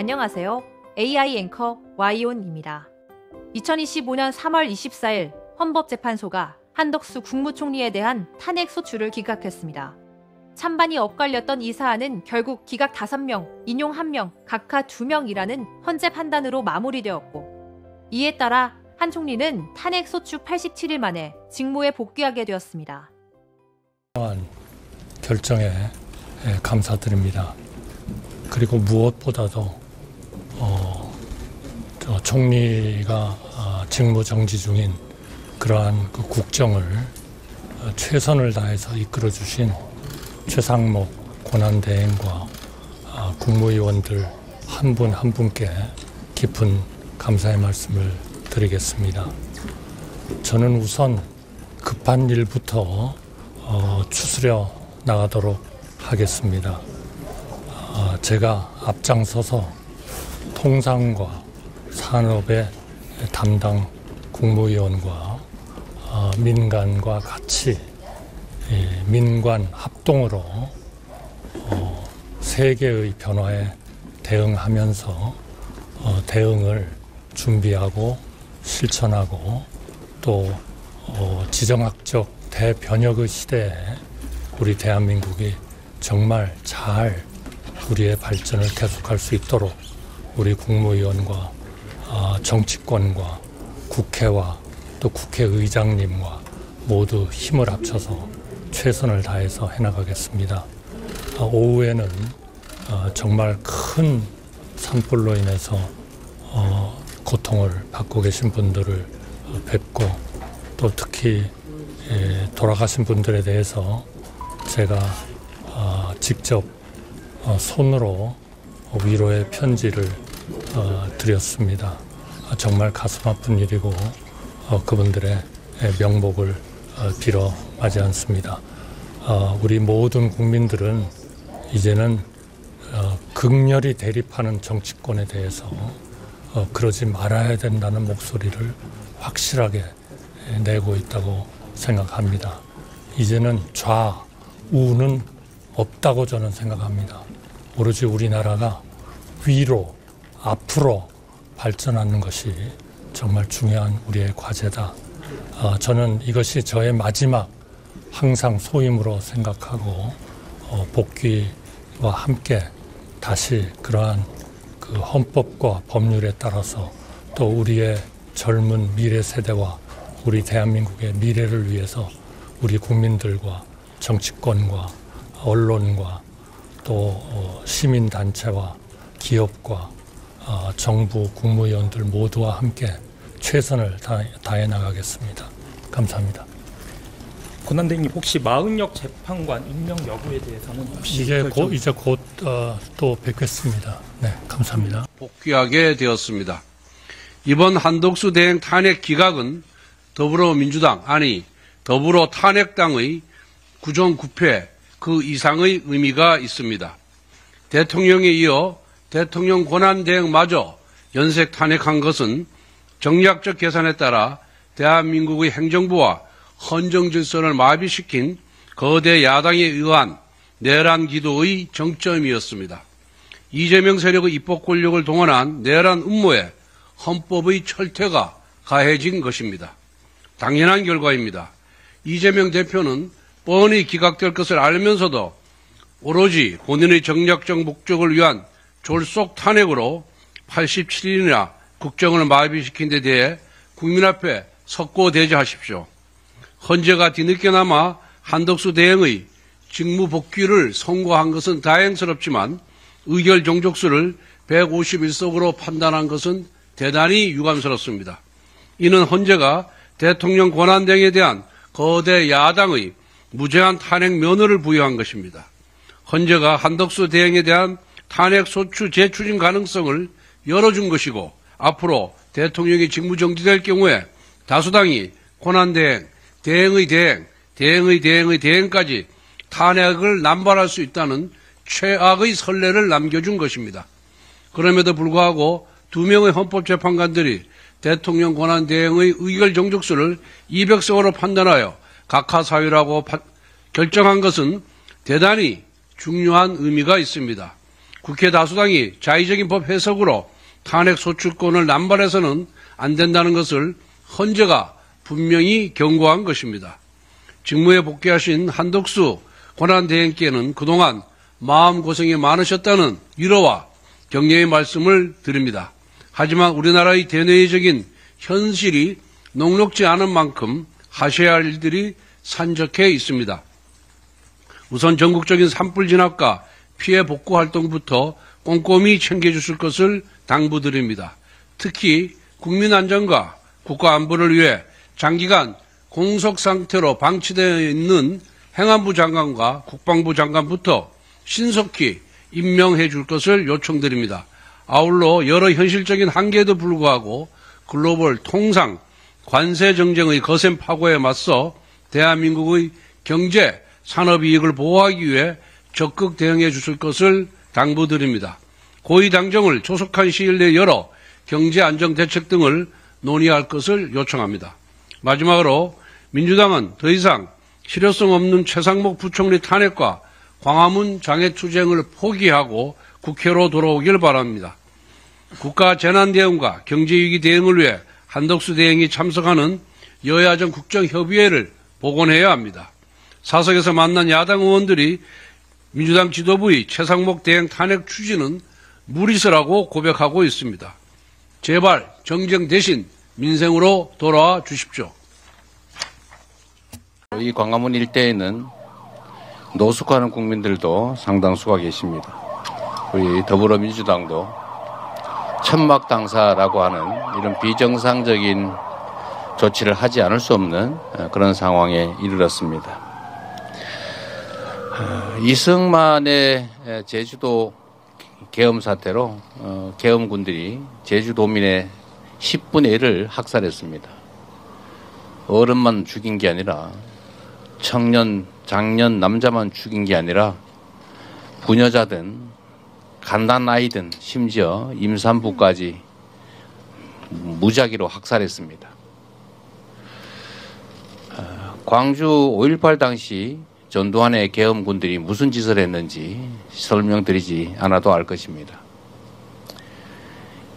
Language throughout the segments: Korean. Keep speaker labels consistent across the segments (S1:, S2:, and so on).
S1: 안녕하세요. AI 앵커 와이온입니다. 2025년 3월 24일 헌법재판소가 한덕수 국무총리에 대한 탄핵 소추를 기각했습니다. 찬반이 엇갈렸던 이 사안은 결국 기각 5명, 인용 1명, 각하 2명이라는 헌재 판단으로 마무리되었고, 이에 따라 한 총리는 탄핵 소추 87일 만에 직무에 복귀하게 되었습니다.
S2: 결정에 감사드립니다. 그리고 무엇보다도 총리가 직무 정지 중인 그러한 그 국정을 최선을 다해서 이끌어 주신 최상목 권한대행과 국무위원들 한 분 한 분께 깊은 감사의 말씀을 드리겠습니다. 저는 우선 급한 일부터 추스려 나가도록 하겠습니다. 제가 앞장서서 통상과 산업의 담당 국무위원과 민간과 같이 민관 합동으로 세계의 변화에 대응하면서 대응을 준비하고 실천하고 또 지정학적 대변혁의 시대에 우리 대한민국이 정말 잘 우리의 발전을 계속할 수 있도록 우리 국무위원과 정치권과 국회와 또 국회의장님과 모두 힘을 합쳐서 최선을 다해서 해나가겠습니다. 오후에는 정말 큰 산불로 인해서 고통을 받고 계신 분들을 뵙고 또 특히 돌아가신 분들에 대해서 제가 직접 손으로 위로의 편지를 드렸습니다. 정말 가슴 아픈 일이고 그분들의 명복을 빌어 마지 않습니다. 우리 모든 국민들은 이제는 극렬히 대립하는 정치권에 대해서 그러지 말아야 된다는 목소리를 확실하게 내고 있다고 생각합니다. 이제는 좌우는 없다고 저는 생각합니다. 오로지 우리나라가 위로, 앞으로 발전하는 것이 정말 중요한 우리의 과제다. 저는 이것이 저의 마지막 항상 소임으로 생각하고 복귀와 함께 다시 그러한 그 헌법과 법률에 따라서 또 우리의 젊은 미래 세대와 우리 대한민국의 미래를 위해서 우리 국민들과 정치권과 언론과 또 시민단체와 기업과 정부 국무위원들 모두와 함께 최선을 다해 나가겠습니다. 감사합니다.
S3: 권한대행님, 혹시 마은혁 재판관 임명 여부에 대해서는 혹시
S2: 이제 곧 또 뵙겠습니다. 네, 감사합니다.
S4: 복귀하게 되었습니다. 이번 한덕수 대행 탄핵 기각은 더불어민주당, 더불어 탄핵당의 구정구패 그 이상의 의미가 있습니다. 대통령에 이어 대통령 권한대행마저 연색 탄핵한 것은 정략적 계산에 따라 대한민국의 행정부와 헌정 질서를 마비시킨 거대 야당에 의한 내란 기도의 정점이었습니다. 이재명 세력의 입법 권력을 동원한 내란 음모에 헌법의 철퇴가 가해진 것입니다. 당연한 결과입니다. 이재명 대표는 뻔히 기각될 것을 알면서도 오로지 본인의 정략적 목적을 위한 졸속 탄핵으로 87일이나 국정을 마비시킨 데 대해 국민 앞에 석고대죄하십시오. 헌재가 뒤늦게나마 한덕수 대행의 직무 복귀를 선고한 것은 다행스럽지만 의결 종족수를 151석으로 판단한 것은 대단히 유감스럽습니다. 이는 헌재가 대통령 권한대행에 대한 거대 야당의 무제한 탄핵 면허를 부여한 것입니다. 헌재가 한덕수 대행에 대한 탄핵 소추 재추진 가능성을 열어준 것이고 앞으로 대통령이 직무 정지될 경우에 다수당이 권한대행, 대행의 대행, 대행의 대행의 대행까지 탄핵을 남발할 수 있다는 최악의 선례를 남겨준 것입니다. 그럼에도 불구하고 2명의 헌법재판관들이 대통령 권한대행의 의결 정족수를 200석으로 판단하여 각하사유라고 결정한 것은 대단히 중요한 의미가 있습니다. 국회 다수당이 자의적인 법 해석으로 탄핵 소추권을 남발해서는 안 된다는 것을 헌재가 분명히 경고한 것입니다. 직무에 복귀하신 한덕수 권한대행께는 그동안 마음고생이 많으셨다는 위로와 격려의 말씀을 드립니다. 하지만 우리나라의 대내적인 현실이 녹록지 않은 만큼 하셔야 할 일들이 산적해 있습니다. 우선 전국적인 산불 진압과 피해 복구 활동부터 꼼꼼히 챙겨주실 것을 당부드립니다. 특히 국민 안전과 국가 안보를 위해 장기간 공석 상태로 방치되어 있는 행안부 장관과 국방부 장관부터 신속히 임명해 줄 것을 요청드립니다. 아울러 여러 현실적인 한계에도 불구하고 글로벌 통상 관세 정쟁의 거센 파고에 맞서 대한민국의 경제, 산업 이익을 보호하기 위해 적극 대응해 주실 것을 당부드립니다. 고위 당정을 조속한 시일 내에 열어 경제 안정 대책 등을 논의할 것을 요청합니다. 마지막으로 민주당은 더 이상 실효성 없는 최상목 부총리 탄핵과 광화문 장애투쟁을 포기하고 국회로 돌아오길 바랍니다. 국가 재난대응과 경제위기 대응을 위해 한덕수 대행이 참석하는 여야정 국정협의회를 복원해야 합니다. 사석에서 만난 야당 의원들이 민주당 지도부의 최상목 대행 탄핵 추진은 무리수라고 고백하고 있습니다. 제발 정쟁 대신 민생으로 돌아와 주십시오.
S5: 이 광화문 일대에는 노숙하는 국민들도 상당수가 계십니다. 우리 더불어민주당도 천막 당사라고 하는 이런 비정상적인 조치를 하지 않을 수 없는 그런 상황에 이르렀습니다. 이승만의 제주도 계엄 사태로 계엄군들이 제주도민의 10분의 1을 학살했습니다. 어른만 죽인 게 아니라 청년, 장년, 남자만 죽인 게 아니라 부녀자든 갓난아이든 심지어 임산부까지 무작위로 학살했습니다. 광주 5.18 당시 전두환의 계엄군들이 무슨 짓을 했는지 설명드리지 않아도 알 것입니다.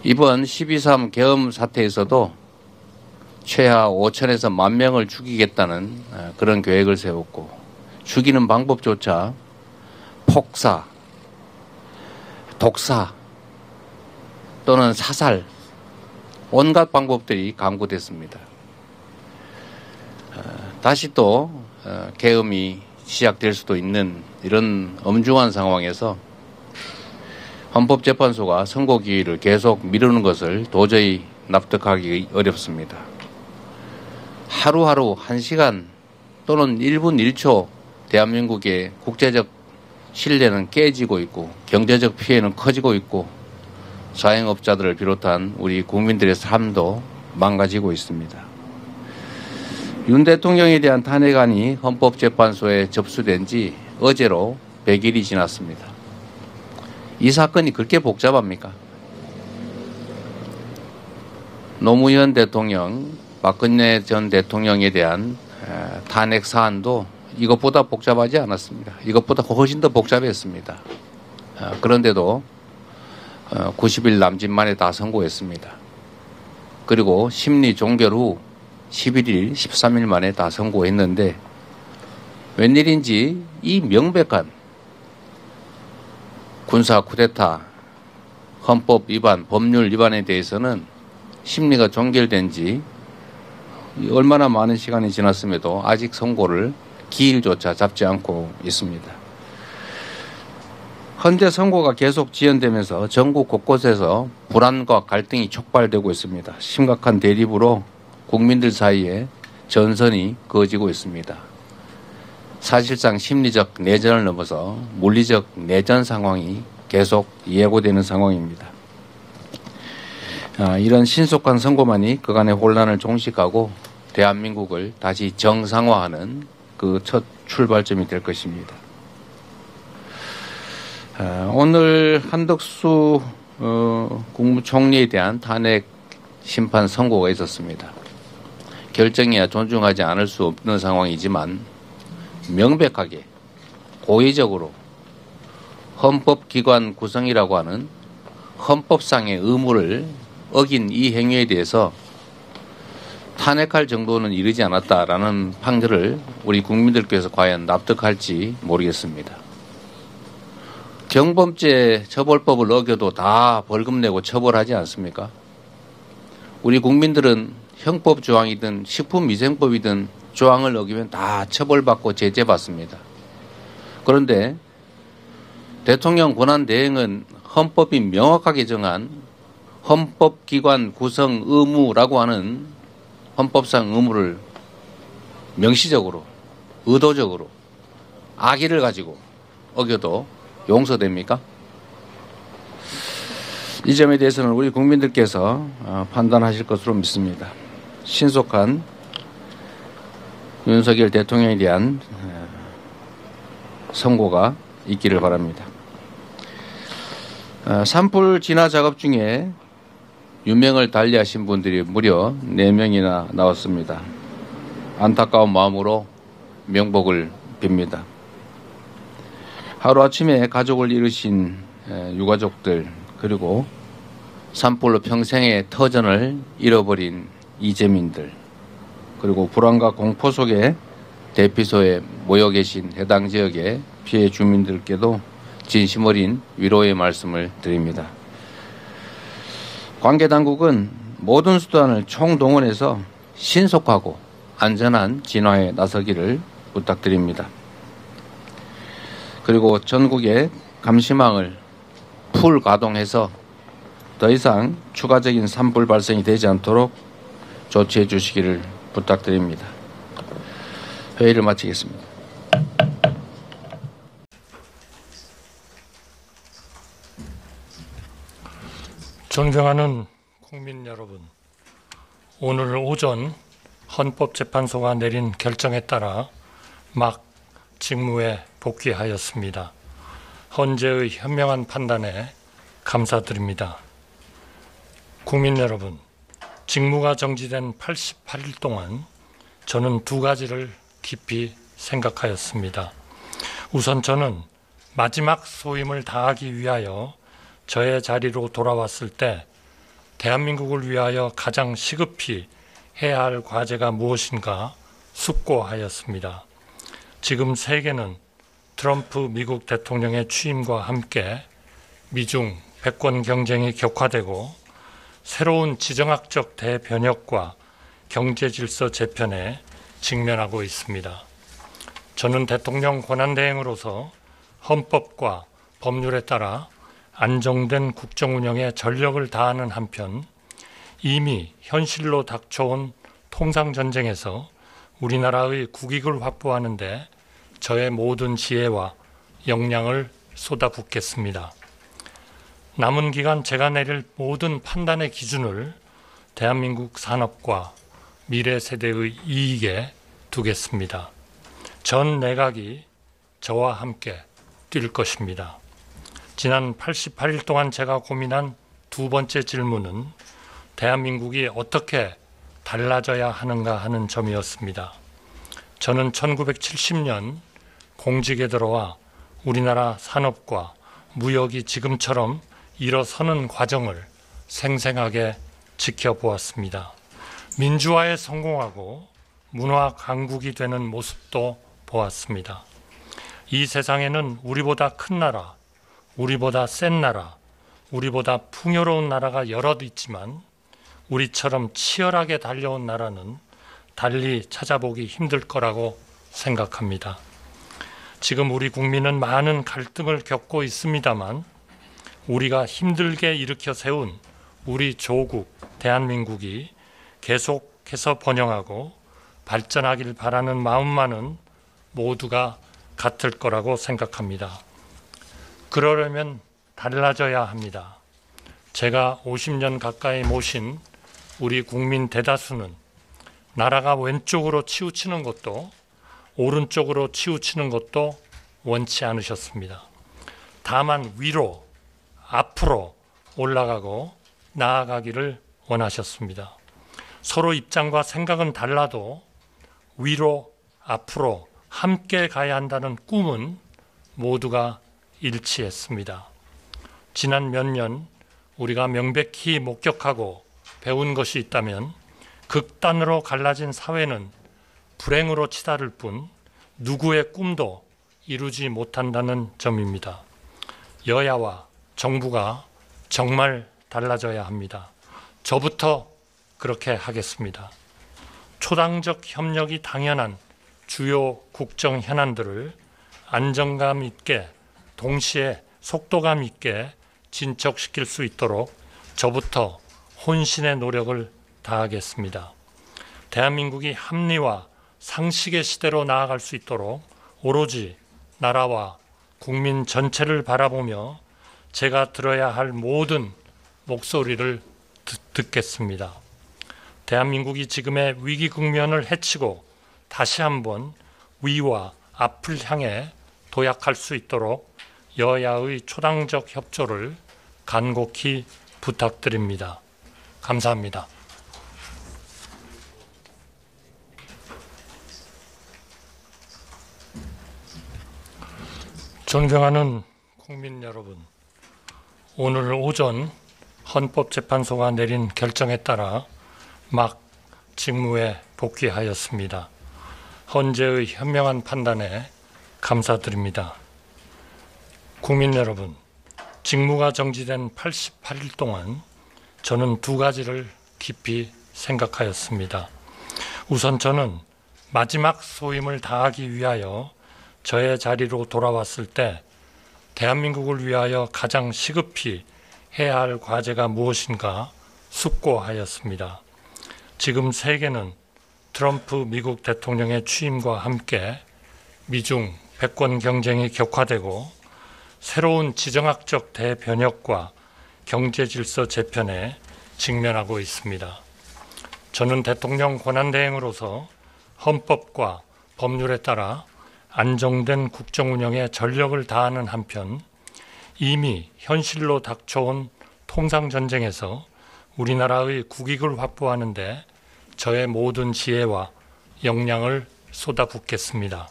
S5: 이번 12.3 계엄 사태에서도 최하 5천에서 10,000명을 죽이겠다는 그런 계획을 세웠고 죽이는 방법조차 폭사, 독사 또는 사살 온갖 방법들이 강구됐습니다. 다시 또 계엄이 시작될 수도 있는 이런 엄중한 상황에서 헌법재판소가 선고기일을 계속 미루는 것을 도저히 납득하기 어렵습니다. 하루하루 1시간 또는 1분 1초 대한민국의 국제적 신뢰는 깨지고 있고 경제적 피해는 커지고 있고 자영업자들을 비롯한 우리 국민들의 삶도 망가지고 있습니다. 윤 대통령에 대한 탄핵안이 헌법재판소에 접수된 지 어제로 100일이 지났습니다. 이 사건이 그렇게 복잡합니까? 노무현 대통령, 박근혜 전 대통령에 대한 탄핵 사안도 이것보다 복잡하지 않았습니다. 이것보다 훨씬 더 복잡했습니다. 그런데도 90일 남짓 만에 다 선고했습니다. 그리고 심리 종결 후 11일, 13일 만에 다 선고했는데 웬일인지 이 명백한 군사 쿠데타, 헌법 위반, 법률 위반에 대해서는 심리가 종결된 지 얼마나 많은 시간이 지났음에도 아직 선고를 기일조차 잡지 않고 있습니다. 현재 선고가 계속 지연되면서 전국 곳곳에서 불안과 갈등이 촉발되고 있습니다. 심각한 대립으로 국민들 사이에 전선이 그어지고 있습니다. 사실상 심리적 내전을 넘어서 물리적 내전 상황이 계속 예고되는 상황입니다. 이런 신속한 선고만이 그간의 혼란을 종식하고 대한민국을 다시 정상화하는 그 첫 출발점이 될 것입니다. 오늘 한덕수 국무총리에 대한 탄핵 심판 선고가 있었습니다. 결정이야 존중하지 않을 수 없는 상황이지만 명백하게 고의적으로 헌법기관 구성이라고 하는 헌법상의 의무를 어긴 이 행위에 대해서 탄핵할 정도는 이르지 않았다라는 판결을 우리 국민들께서 과연 납득할지 모르겠습니다. 경범죄 처벌법을 어겨도 다 벌금 내고 처벌하지 않습니까? 우리 국민들은 형법 조항이든 식품위생법이든 조항을 어기면 다 처벌받고 제재받습니다. 그런데 대통령 권한대행은 헌법이 명확하게 정한 헌법기관 구성 의무라고 하는 헌법상 의무를 명시적으로 의도적으로 악의를 가지고 어겨도 용서됩니까? 이 점에 대해서는 우리 국민들께서 판단하실 것으로 믿습니다. 신속한 윤석열 대통령에 대한 선고가 있기를 바랍니다. 산불 진화 작업 중에 유명을 달리하신 분들이 무려 4명이나 나왔습니다. 안타까운 마음으로 명복을 빕니다. 하루아침에 가족을 잃으신 유가족들, 그리고 산불로 평생의 터전을 잃어버린 이재민들, 그리고 불안과 공포 속에 대피소에 모여 계신 해당 지역의 피해 주민들께도 진심 어린 위로의 말씀을 드립니다. 관계당국은 모든 수단을 총동원해서 신속하고 안전한 진화에 나서기를 부탁드립니다. 그리고 전국의 감시망을 풀 가동해서 더 이상 추가적인 산불 발생이 되지 않도록 조치해 주시기를 부탁드립니다. 회의를 마치겠습니다.
S2: 존경하는 국민 여러분, 오늘 오전 헌법재판소가 내린 결정에 따라 막 직무에 복귀하였습니다. 헌재의 현명한 판단에 감사드립니다. 국민 여러분, 직무가 정지된 88일 동안 저는 2가지를 깊이 생각하였습니다. 우선 저는 마지막 소임을 다하기 위하여 저의 자리로 돌아왔을 때 대한민국을 위하여 가장 시급히 해야 할 과제가 무엇인가 숙고하였습니다. 지금 세계는 트럼프 미국 대통령의 취임과 함께 미중 패권 경쟁이 격화되고 새로운 지정학적 대변혁과 경제 질서 재편에 직면하고 있습니다. 저는 대통령 권한대행으로서 헌법과 법률에 따라 안정된 국정 운영에 전력을 다하는 한편 이미 현실로 닥쳐온 통상전쟁에서 우리나라의 국익을 확보하는 데 저의 모든 지혜와 역량을 쏟아붓겠습니다. 남은 기간 제가 내릴 모든 판단의 기준을 대한민국 산업과 미래 세대의 이익에 두겠습니다. 전 내각이 저와 함께 뛸 것입니다. 지난 88일 동안 제가 고민한 2번째 질문은 대한민국이 어떻게 달라져야 하는가 하는 점이었습니다. 저는 1970년 공직에 들어와 우리나라 산업과 무역이 지금처럼 일어서는 과정을 생생하게 지켜보았습니다. 민주화에 성공하고 문화 강국이 되는 모습도 보았습니다. 이 세상에는 우리보다 큰 나라, 우리보다 센 나라, 우리보다 풍요로운 나라가 여럿 있지만 우리처럼 치열하게 달려온 나라는 달리 찾아보기 힘들 거라고 생각합니다. 지금 우리 국민은 많은 갈등을 겪고 있습니다만 우리가 힘들게 일으켜 세운 우리 조국 대한민국이 계속해서 번영하고 발전하길 바라는 마음만은 모두가 같을 거라고 생각합니다. 그러려면 달라져야 합니다. 제가 50년 가까이 모신 우리 국민 대다수는 나라가 왼쪽으로 치우치는 것도 오른쪽으로 치우치는 것도 원치 않으셨습니다. 다만 위로, 앞으로 올라가고 나아가기를 원하셨습니다. 서로 입장과 생각은 달라도 위로, 앞으로 함께 가야 한다는 꿈은 모두가 일치했습니다. 지난 몇 년 우리가 명백히 목격하고 배운 것이 있다면 극단으로 갈라진 사회는 불행으로 치달을 뿐 누구의 꿈도 이루지 못한다는 점입니다. 여야와 정부가 정말 달라져야 합니다. 저부터 그렇게 하겠습니다. 초당적 협력이 당연한 주요 국정 현안들을 안정감 있게 동시에 속도감 있게 진척시킬 수 있도록 저부터 혼신의 노력을 다하겠습니다. 대한민국이 합리와 상식의 시대로 나아갈 수 있도록 오로지 나라와 국민 전체를 바라보며 제가 들어야 할 모든 목소리를 듣겠습니다. 대한민국이 지금의 위기 국면을 헤치고 다시 한번 위와 앞을 향해 도약할 수 있도록 여야의 초당적 협조를 간곡히 부탁드립니다. 감사합니다. 존경하는 국민 여러분, 오늘 오전 헌법재판소가 내린 결정에 따라 막 직무에 복귀하였습니다. 헌재의 현명한 판단에 감사드립니다. 국민 여러분, 직무가 정지된 88일 동안 저는 두 가지를 깊이 생각하였습니다. 우선 저는 마지막 소임을 다하기 위하여 저의 자리로 돌아왔을 때 대한민국을 위하여 가장 시급히 해야 할 과제가 무엇인가 숙고하였습니다. 지금 세계는 트럼프 미국 대통령의 취임과 함께 미중 패권 경쟁이 격화되고 새로운 지정학적 대변혁과 경제 질서 재편에 직면하고 있습니다. 저는 대통령 권한대행으로서 헌법과 법률에 따라 안정된 국정 운영에 전력을 다하는 한편 이미 현실로 닥쳐온 통상전쟁에서 우리나라의 국익을 확보하는 데 저의 모든 지혜와 역량을 쏟아붓겠습니다.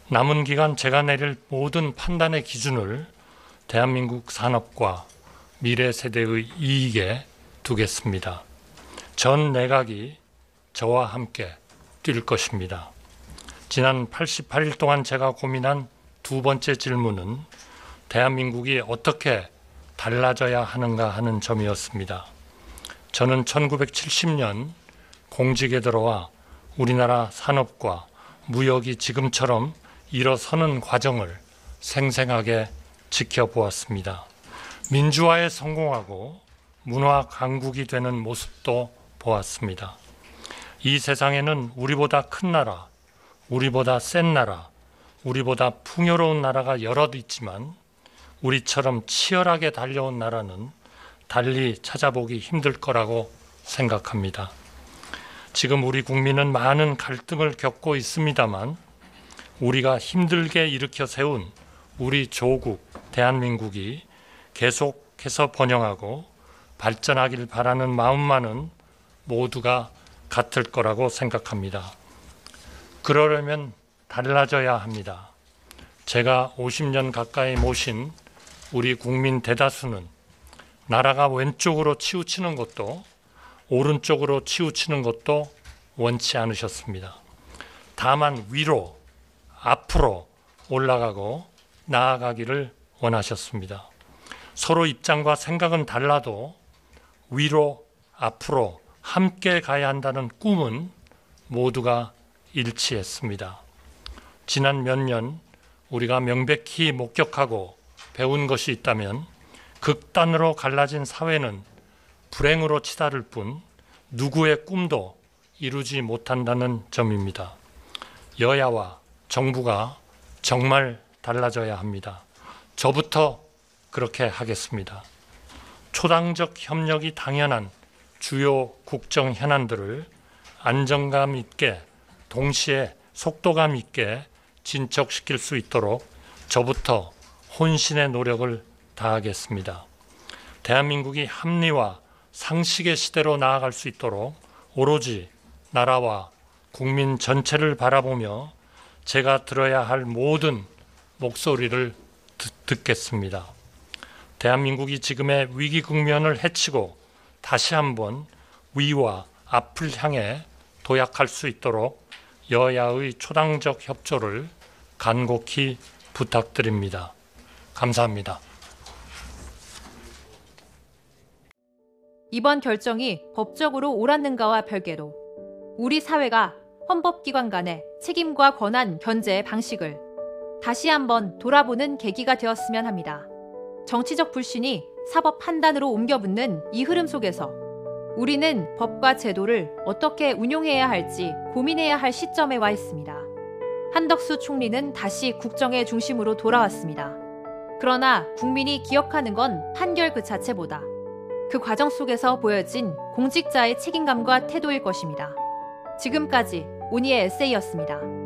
S2: 남은 기간 제가 내릴 모든 판단의 기준을 대한민국 산업과 미래 세대의 이익에 두겠습니다. 전 내각이 저와 함께 뛸 것입니다. 지난 88일 동안 제가 고민한 두 번째 질문은 대한민국이 어떻게 달라져야 하는가 하는 점이었습니다. 저는 1970년 공직에 들어와 우리나라 산업과 무역이 지금처럼 일어서는 과정을 생생하게 지켜보았습니다. 민주화에 성공하고 문화 강국이 되는 모습도 보았습니다. 이 세상에는 우리보다 큰 나라, 우리보다 센 나라, 우리보다 풍요로운 나라가 여럿 있지만 우리처럼 치열하게 달려온 나라는 달리 찾아보기 힘들 거라고 생각합니다. 지금 우리 국민은 많은 갈등을 겪고 있습니다만 우리가 힘들게 일으켜 세운 우리 조국 대한민국이 계속해서 번영하고 발전하길 바라는 마음만은 모두가 같을 거라고 생각합니다. 그러려면 달라져야 합니다. 제가 50년 가까이 모신 우리 국민 대다수는 나라가 왼쪽으로 치우치는 것도 오른쪽으로 치우치는 것도 원치 않으셨습니다. 다만 위로, 앞으로 올라가고 나아가기를 원하셨습니다. 서로 입장과 생각은 달라도 위로, 앞으로 함께 가야 한다는 꿈은 모두가 일치했습니다. 지난 몇 년 우리가 명백히 목격하고 배운 것이 있다면 극단으로 갈라진 사회는 불행으로 치달을 뿐 누구의 꿈도 이루지 못한다는 점입니다. 여야와 정부가 정말 달라져야 합니다. 저부터 그렇게 하겠습니다. 초당적 협력이 당연한 주요 국정 현안들을 안정감 있게 동시에 속도감 있게 진척시킬 수 있도록 저부터 혼신의 노력을 다하겠습니다. 대한민국이 합리와 상식의 시대로 나아갈 수 있도록 오로지 나라와 국민 전체를 바라보며 제가 들어야 할 모든 목소리를 듣겠습니다. 대한민국이 지금의 위기 국면을 헤치고 다시 한번 위와 앞을 향해 도약할 수 있도록 여야의 초당적 협조를 간곡히 부탁드립니다. 감사합니다.
S1: 이번 결정이 법적으로 옳았는가와 별개로 우리 사회가 헌법기관 간의 책임과 권한 견제의 방식을 다시 한번 돌아보는 계기가 되었으면 합니다. 정치적 불신이 사법 판단으로 옮겨붙는 이 흐름 속에서 우리는 법과 제도를 어떻게 운용해야 할지 고민해야 할 시점에 와 있습니다. 한덕수 총리는 다시 국정의 중심으로 돌아왔습니다. 그러나 국민이 기억하는 건 판결 그 자체보다 그 과정 속에서 보여진 공직자의 책임감과 태도일 것입니다. 지금까지 오니의 에세이였습니다.